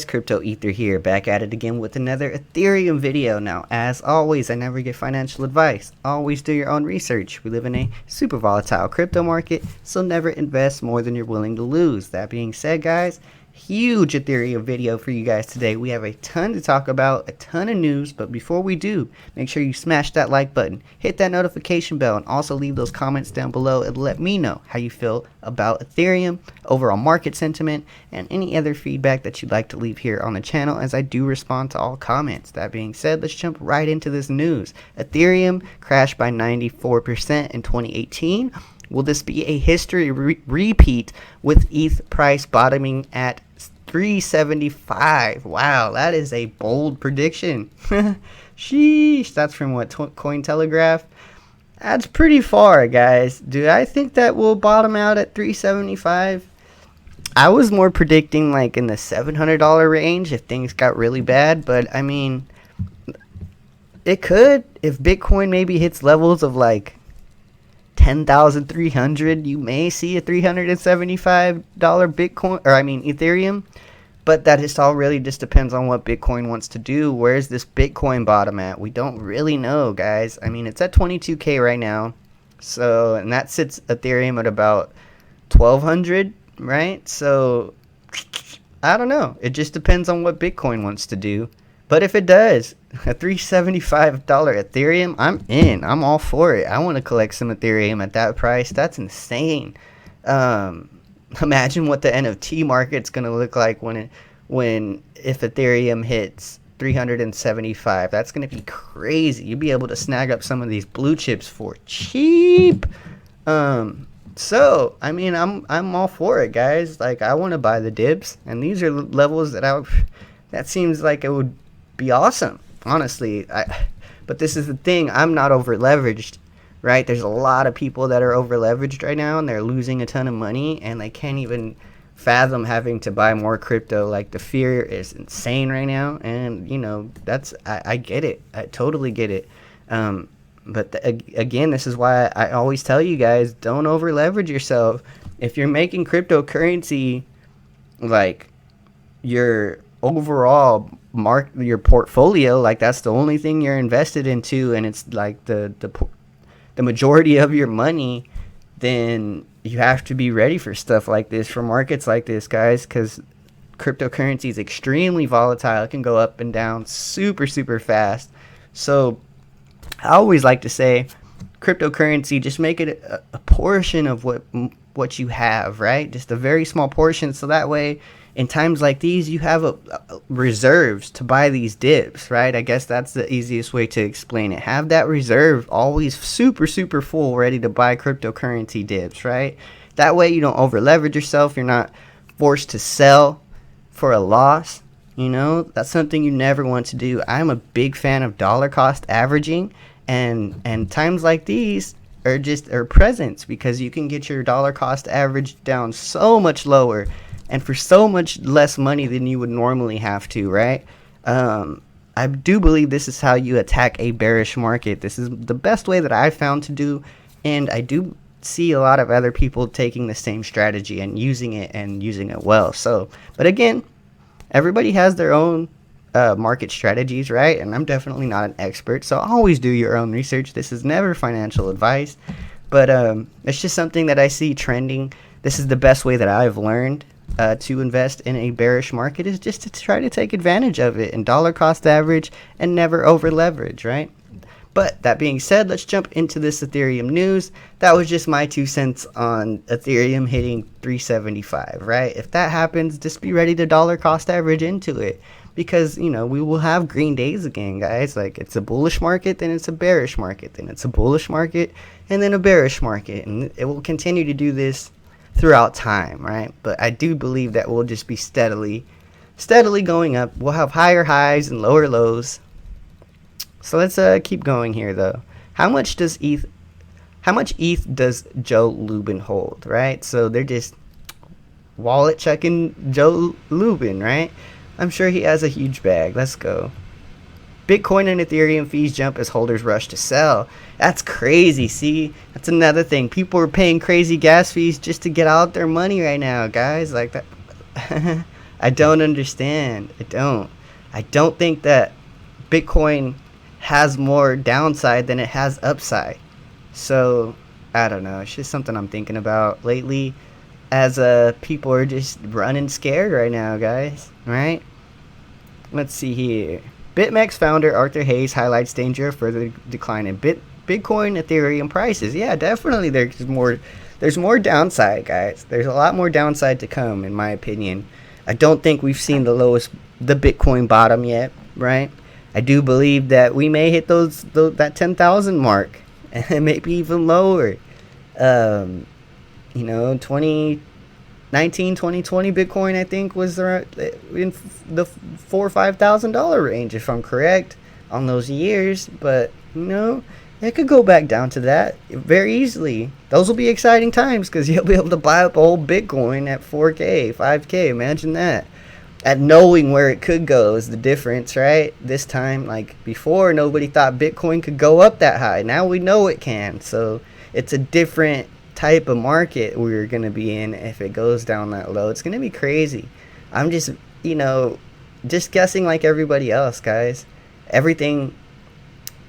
guys, Crypto Ether here, back at it again with another Ethereum video. Now, as always, I never give financial advice. Always do your own research. We live in a super volatile crypto market, so never invest more than you're willing to lose. That being said, guys, huge Ethereum video for you guys today. We have a ton to talk about, a ton of news, but before we do, make sure you smash that like button, hit that notification bell, and also leave those comments down below and let me know how you feel about Ethereum, overall market sentiment, and any other feedback that you'd like to leave here on the channel, as I do respond to all comments. That being said, let's jump right into this news. Ethereum crashed by 94% in 2018. Will this be a history repeat with ETH price bottoming at 375? Wow, that is a bold prediction. Sheesh, that's from what, Cointelegraph? That's pretty far, guys. Do I think that will bottom out at 375? I was more predicting like in the $700 range if things got really bad, but I mean, it could. If Bitcoin maybe hits levels of like 10,300, you may see a $375 Bitcoin, or I mean Ethereum, but that just all really just depends on what Bitcoin wants to do. Where's this Bitcoin bottom at? We don't really know, guys. I mean, it's at 22k right now, so, and that sits Ethereum at about 1,200, right? So I don't know, it just depends on what Bitcoin wants to do. But if it does, a $375 Ethereum, I'm in. I'm all for it. I want to collect some Ethereum at that price. That's insane. Imagine what the NFT market's going to look like if Ethereum hits 375. That's going to be crazy. You'll be able to snag up some of these blue chips for cheap. So, I mean, I'm all for it, guys. Like, I want to buy the dips, and these are levels that seems like it would be awesome, honestly. But this is the thing, I'm not over leveraged, right? There's a lot of people that are over leveraged right now, and they're losing a ton of money, and they can't even fathom having to buy more crypto. Like, the fear is insane right now, and you know, that's I get it. I totally get it. But again, this is why I always tell you guys, don't over leverage yourself. If you're making cryptocurrency like your overall your portfolio, like that's the only thing you're invested into, and it's like the majority of your money, then you have to be ready for stuff like this, for markets like this, guys, because cryptocurrency is extremely volatile. It can go up and down super fast. So I always like to say, cryptocurrency, just make it a portion of what you have, right? Just a very small portion, so that way in times like these, you have reserves to buy these dips, right? I guess that's the easiest way to explain it. Have that reserve always super full, ready to buy cryptocurrency dips, right? That way you don't over leverage yourself. You're not forced to sell for a loss. You know, that's something you never want to do. I'm a big fan of dollar cost averaging, and times like these are presents, because you can get your dollar cost average down so much lower and for so much less money than you would normally have to, right? I do believe this is how you attack a bearish market. This is the best way that I've found to do, and I do see a lot of other people taking the same strategy and using it well. So, but again, everybody has their own market strategies, right? And I'm definitely not an expert, so always do your own research. This is never financial advice, but it's just something that I see trending. This is the best way that I've learned to invest in a bearish market, is just to try to take advantage of it and dollar cost average and never over leverage, right? But that being said, let's jump into this Ethereum news. That was just my 2 cents on Ethereum hitting 375, right? If that happens, just be ready to dollar cost average into it, because, you know, we will have green days again, guys. Like, it's a bullish market, then it's a bearish market, then it's a bullish market, and then a bearish market, and it will continue to do this throughout time, right? But I do believe that we'll just be steadily going up. We'll have higher highs and lower lows. So let's keep going here, though. How much ETH does Joe Lubin hold, right? So they're just wallet checking Joe Lubin, right? I'm sure he has a huge bag. Let's go. Bitcoin and Ethereum fees jump as holders rush to sell. That's crazy. See, that's another thing. People are paying crazy gas fees just to get out their money right now, guys. Like that. I don't understand. I don't think that Bitcoin has more downside than it has upside. So I don't know. It's just something I'm thinking about lately, as people are just running scared right now, guys. Right? Let's see here. BitMEX founder Arthur Hayes highlights danger of further decline in Bitcoin, Ethereum prices. Yeah, definitely. There's more downside, guys. There's a lot more downside to come, in my opinion. I don't think we've seen the Bitcoin bottom yet, right? I do believe that we may hit that 10,000 mark, and maybe even lower. Um, 2020 Bitcoin, I think, was around in the $4,000 or $5,000 range, if I'm correct, on those years. But it could go back down to that very easily. Those will be exciting times because you'll be able to buy up a whole Bitcoin at 4K, 5K. Imagine that. At knowing where it could go is the difference, right? This time, like before, nobody thought Bitcoin could go up that high. Now we know it can. So it's a different type of market we're going to be in if it goes down that low. It's going to be crazy. I'm just, just guessing like everybody else, guys. Everything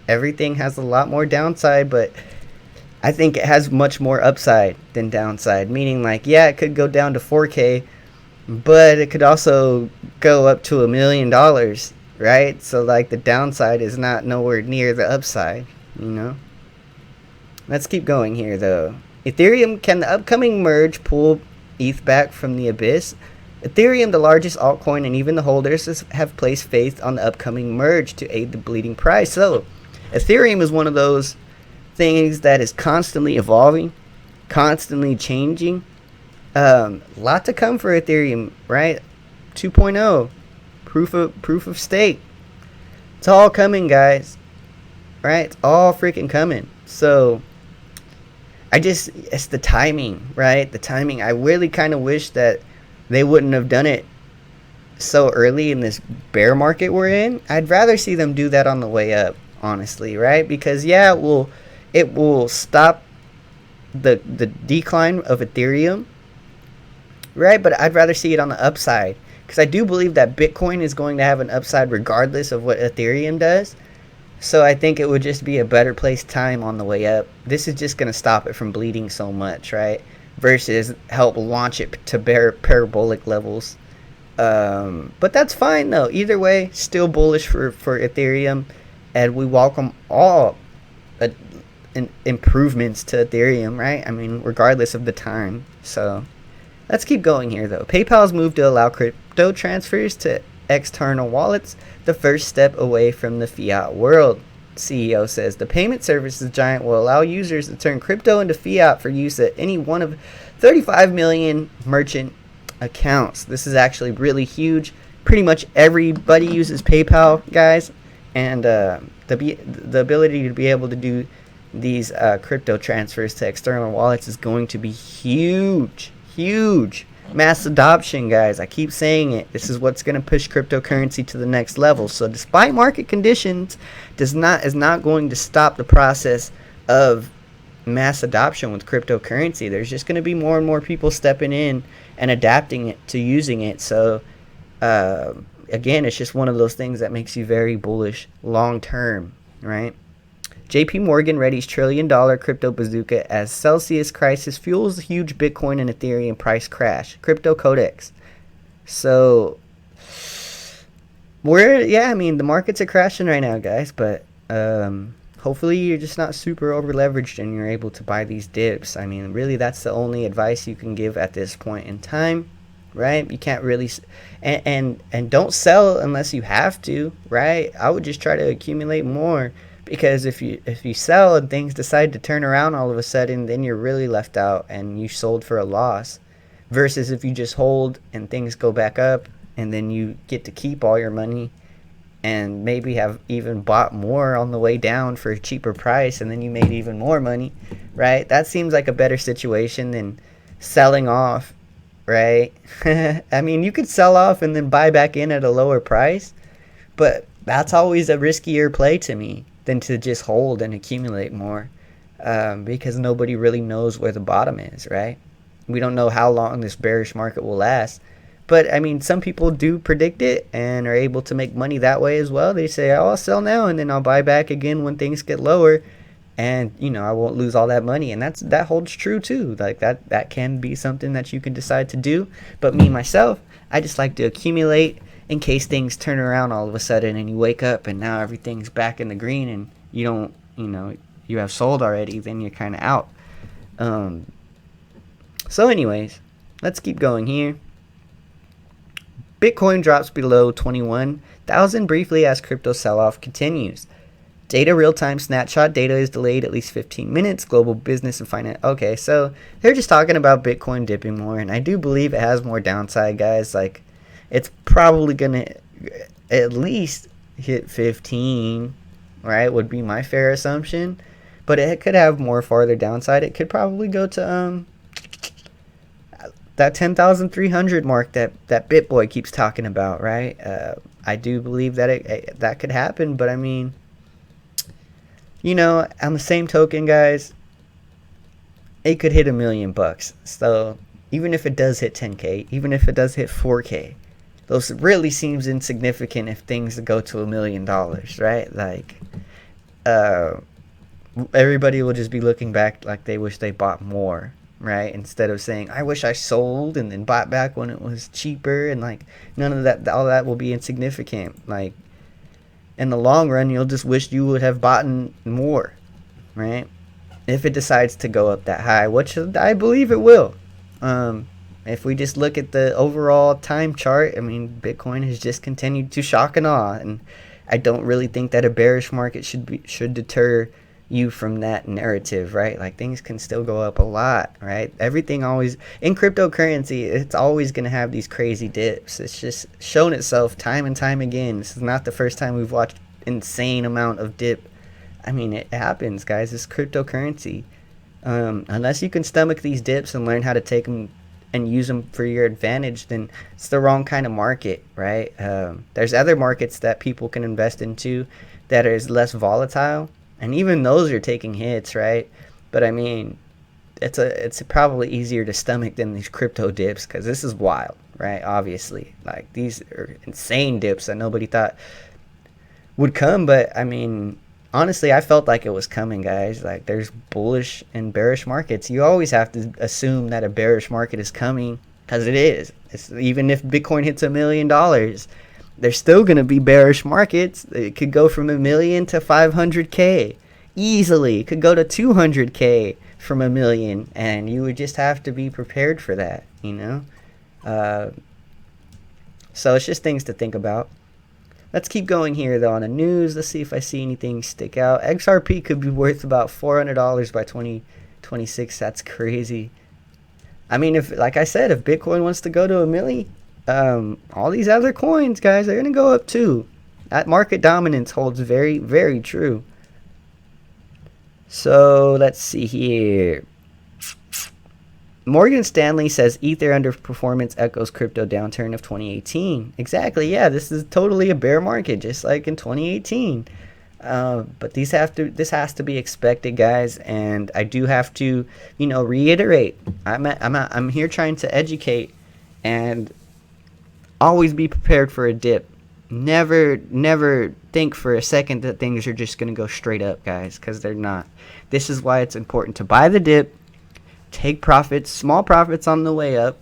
has a lot more downside, but I think it has much more upside than downside. Meaning, like, yeah, it could go down to 4K, but it could also go up to $1 million, right? So, like, the downside is not nowhere near the upside, Let's keep going here, though. Ethereum, can the upcoming merge pull ETH back from the abyss? Ethereum, the largest altcoin, and even the holders have placed faith on the upcoming merge to aid the bleeding price. So, Ethereum is one of those things that is constantly evolving, constantly changing. Lot to come for Ethereum, right? 2.0, proof of stake. It's all coming, guys. Right? It's all freaking coming. So it's the timing, right? The timing. I really kind of wish that they wouldn't have done it so early in this bear market we're in. I'd rather see them do that on the way up, honestly, right? Because yeah, it will stop the decline of Ethereum, right? But I'd rather see it on the upside, because I do believe that Bitcoin is going to have an upside regardless of what Ethereum does. So I think it would just be a better place time on the way up. This is just going to stop it from bleeding so much, right? Versus help launch it to parabolic levels. But that's fine, though. Either way, still bullish for Ethereum. And we welcome all improvements to Ethereum, right? I mean, regardless of the time. So let's keep going here, though. PayPal's move to allow crypto transfers to external wallets, the first step away from the fiat world. CEO says the payment services giant will allow users to turn crypto into fiat for use at any one of 35 million merchant accounts. This is actually really huge. Pretty much everybody uses PayPal, guys, and the ability to be able to do these crypto transfers to external wallets is going to be huge. Mass adoption, guys. I keep saying it. This is what's going to push cryptocurrency to the next level. So despite market conditions, is not going to stop the process of mass adoption with cryptocurrency. There's just going to be more and more people stepping in and adapting it to using it. So again, it's just one of those things that makes you very bullish long term, right? JP Morgan readies $1 trillion crypto bazooka as Celsius crisis fuels huge Bitcoin and Ethereum price crash. Crypto Codex. So, the markets are crashing right now, guys. But hopefully you're just not super over leveraged and you're able to buy these dips. I mean, really, that's the only advice you can give at this point in time, right? You can't really, and don't sell unless you have to, right? I would just try to accumulate more. Because if you sell and things decide to turn around all of a sudden, then you're really left out and you sold for a loss. Versus if you just hold and things go back up and then you get to keep all your money and maybe have even bought more on the way down for a cheaper price and then you made even more money, right? That seems like a better situation than selling off, right? I mean, you could sell off and then buy back in at a lower price, but that's always a riskier play to me than to just hold and accumulate more, because nobody really knows where the bottom is, right? We don't know how long this bearish market will last, But I mean, some people do predict it and are able to make money that way as well. They say, oh, I'll sell now and then I'll buy back again when things get lower, and I won't lose all that money. And that holds true too. Like that can be something that you can decide to do. But me myself, I just like to accumulate in case things turn around all of a sudden and you wake up and now everything's back in the green and you don't, you have sold already, then you're kind of out. So anyways, let's keep going here. Bitcoin drops below 21,000 briefly as crypto sell-off continues. Data real-time snapshot data is delayed at least 15 minutes. Global business and finance. Okay, so they're just talking about Bitcoin dipping more, and I do believe it has more downside, guys. Like, it's probably going to at least hit 15, right, would be my fair assumption. But it could have more farther downside. It could probably go to that 10,300 mark that BitBoy keeps talking about, right? I do believe that that could happen, but I mean, on the same token, guys, it could hit $1 million. So even if it does hit 10K, even if it does hit 4K, those really seems insignificant if things go to $1 million, right? Like, everybody will just be looking back like they wish they bought more, right? Instead of saying, I wish I sold and then bought back when it was cheaper, and like none of that, all that will be insignificant. Like, in the long run, you'll just wish you would have bought more, right? If it decides to go up that high, which I believe it will. If we just look at the overall time chart, I mean, Bitcoin has just continued to shock and awe, and I don't really think that a bearish market should deter you from that narrative, right? Like, things can still go up a lot, right? Everything always in cryptocurrency, it's always going to have these crazy dips. It's just shown itself time and time again. This is not the first time we've watched insane amount of dip. I mean, it happens, guys. It's cryptocurrency. Unless you can stomach these dips and learn how to take them and use them for your advantage, then it's the wrong kind of market, right? There's other markets that people can invest into that is less volatile, and even those are taking hits, right? But I mean, it's probably easier to stomach than these crypto dips, because this is wild, right? Obviously, like, these are insane dips that nobody thought would come. But I mean, honestly, I felt like it was coming, guys. Like, there's bullish and bearish markets. You always have to assume that a bearish market is coming, because it is. Even if Bitcoin hits $1 million, there's still going to be bearish markets. It could go from $1 million to 500K easily. It could go to 200K from $1 million, and you would just have to be prepared for that, So it's just things to think about. Let's keep going here, though, on the news. Let's see if I see anything stick out. XRP could be worth about $400 by 2026. That's crazy. I mean, like I said, if Bitcoin wants to go to $1 million, all these other coins, guys, are going to go up too. That market dominance holds very, very true. So let's see here. Morgan Stanley says Ether underperformance echoes crypto downturn of 2018. Exactly, yeah, this is totally a bear market, just like in 2018. But this has to be expected, guys, and I do have to, reiterate. I'm here trying to educate and always be prepared for a dip. Never think for a second that things are just going to go straight up, guys, because they're not. This is why it's important to buy the dip, take profits, small profits on the way up,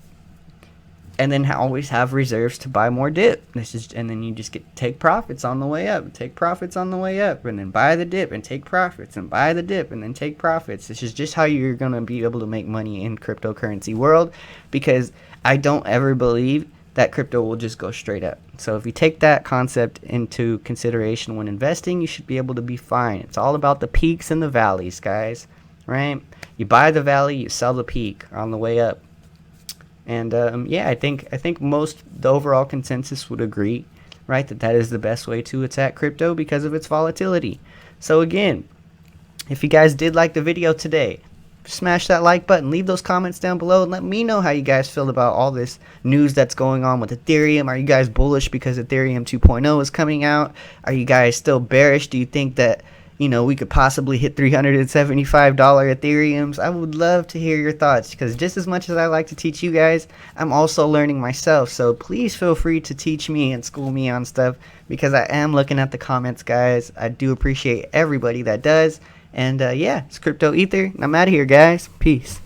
and then always have reserves to buy more dip. And then you just take profits on the way up, take profits on the way up, and then buy the dip and take profits, and buy the dip and then take profits. This is just how you're going to be able to make money in cryptocurrency world, because I don't ever believe that crypto will just go straight up. So if you take that concept into consideration when investing, you should be able to be fine. It's all about the peaks and the valleys, guys, right? You buy the valley, you sell the peak on the way up. And I think the overall consensus would agree, right, that is the best way to attack crypto because of its volatility. So again, if you guys did like the video today, smash that like button, leave those comments down below, and let me know how you guys feel about all this news that's going on with Ethereum. Are you guys bullish because Ethereum 2.0 is coming out? Are you guys still bearish? Do you think that we could possibly hit $375 Ethereums. I would love to hear your thoughts, because just as much as I like to teach you guys, I'm also learning myself. So please feel free to teach me and school me on stuff, because I am looking at the comments, guys. I do appreciate everybody that does. And yeah, it's Crypto Ether, and I'm out of here, guys. Peace.